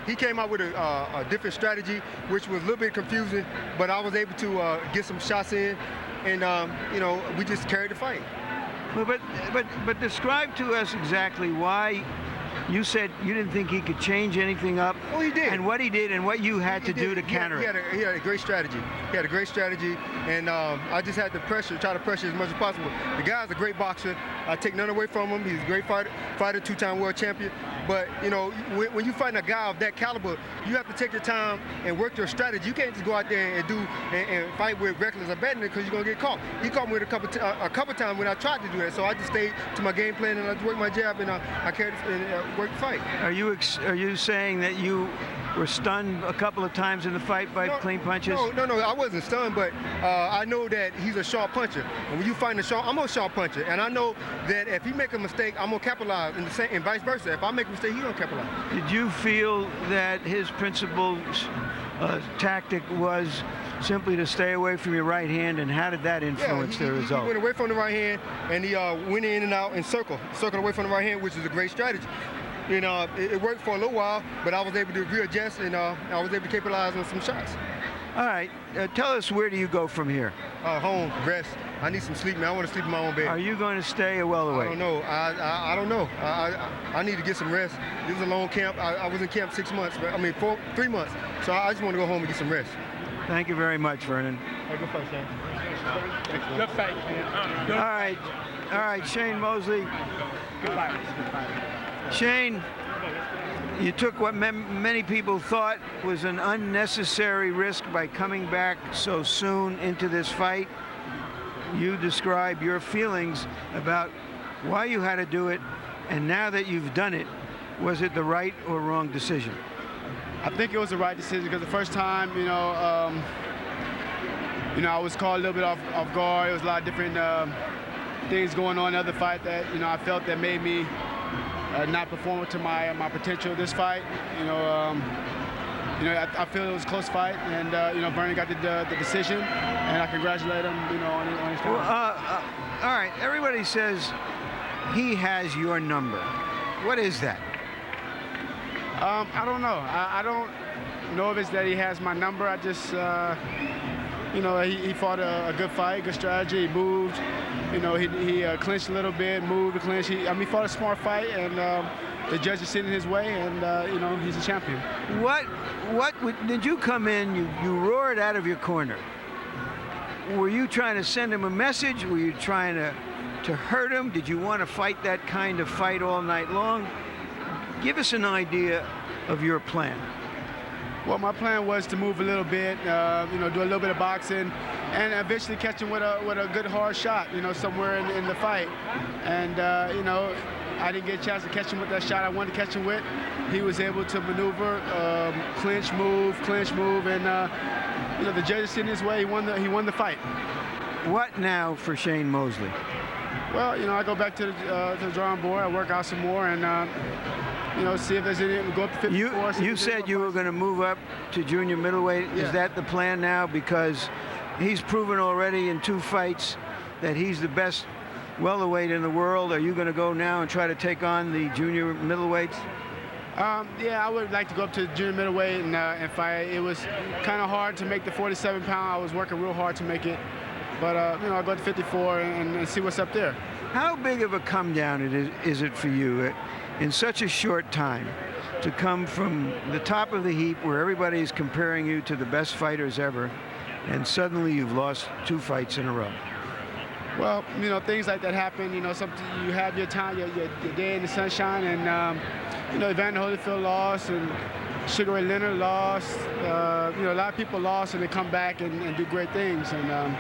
he came out with a different strategy, which was a little bit confusing, but I was able to get some shots in, and you know, we just carried the fight. Well, but describe to us exactly why you said you didn't think he could change anything up. Oh, he did. And what he did and what you had to do to counter it. He had a great strategy. He had a great strategy, and I just had to try to pressure as much as possible. The guy's a great boxer. I take none away from him. He's a great fighter, two-time world champion. But, you know, when you fight a guy of that caliber, you have to take your time and work your strategy. You can't just go out there and fight with reckless abandon because you're going to get caught. He caught me with a couple times when I tried to do that. So I just stayed to my game plan, and I just worked my jab, and I carried and worked the fight. Are you saying that you were stunned a couple of times in the fight by clean punches? No, I wasn't stunned, but I know that he's a sharp puncher. And when you fight I'm a sharp puncher, and I know that if he make a mistake, I'm gonna capitalize, and vice versa. If I make a mistake, he's gonna capitalize. Did you feel that his principal tactic was simply to stay away from your right hand, and how did that influence the result? He went away from the right hand, and he went in and out and circled away from the right hand, which is a great strategy. You know, it worked for a little while, but I was able to readjust, and I was able to capitalize on some shots. All right, tell us, where do you go from here? Home, rest. I need some sleep, man. I want to sleep in my own bed. Are you going to stay a welterweight? I don't know. I don't know. I need to get some rest. This is a long camp. I was in camp 6 months. 3 months. So I just want to go home and get some rest. Thank you very much, Vernon. Hey, good fight, Shane. Good fight, man. All right, Shane Mosley. Good fight. Shane, you took what many people thought was an unnecessary risk by coming back so soon into this fight. You describe your feelings about why you had to do it, and now that you've done it, was it the right or wrong decision? I think it was the right decision, because the first time, I was caught a little bit off guard. There was a lot of different things going on in the other fight that, I felt that made me not perform to my potential this fight. I feel it was a close fight, and Vernon got the decision, and I congratulate him, on his time. All right, everybody says he has your number. What is that? I don't know. I don't know if it's that he has my number. I just, he fought a good fight, good strategy. He moved. He clinched a little bit, moved, clinched. He fought a smart fight, and the judges sitting his way, and he's a champion. Did you come in? You roared out of your corner. Were you trying to send him a message? Were you trying to hurt him? Did you want to fight that kind of fight all night long? Give us an idea of your plan. Well, my plan was to move a little bit, do a little bit of boxing, and eventually catch him with a good hard shot, somewhere in the fight. And I didn't get a chance to catch him with that shot I wanted to catch him with. He was able to maneuver, clinch, move, and the judges sitting his way. He won the fight. What now for Shane Mosley? Well, I go back to the drawing board. I work out some more, and see if there's any. Go up to 54. You said you were going to move up to junior middleweight. Yeah. Is that the plan now? Because he's proven already in 2 fights that he's the best welterweight in the world. Are you going to go now and try to take on the junior middleweights? Yeah, I would like to go up to junior middleweight and fight. It was kind of hard to make the 47-pound. I was working real hard to make it. But, you know, I'll go to 54 and see what's up there. How big of a come down is it for you in such a short time to come from the top of the heap where everybody is comparing you to the best fighters ever, and suddenly you've lost 2 fights in a row? Well, you know, things like that happen. You know, you have your time, your day in the sunshine, and you know, Evander Holyfield lost, and Sugar Ray Leonard lost. You know, a lot of people lost, and they come back and do great things. And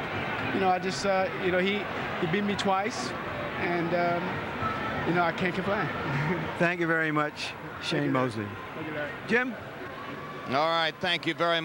you know, I just, you know, he beat me twice, and you know, I can't complain. Thank you very much, Shane Mosley. Thank you, Larry. Jim? All right, thank you very much.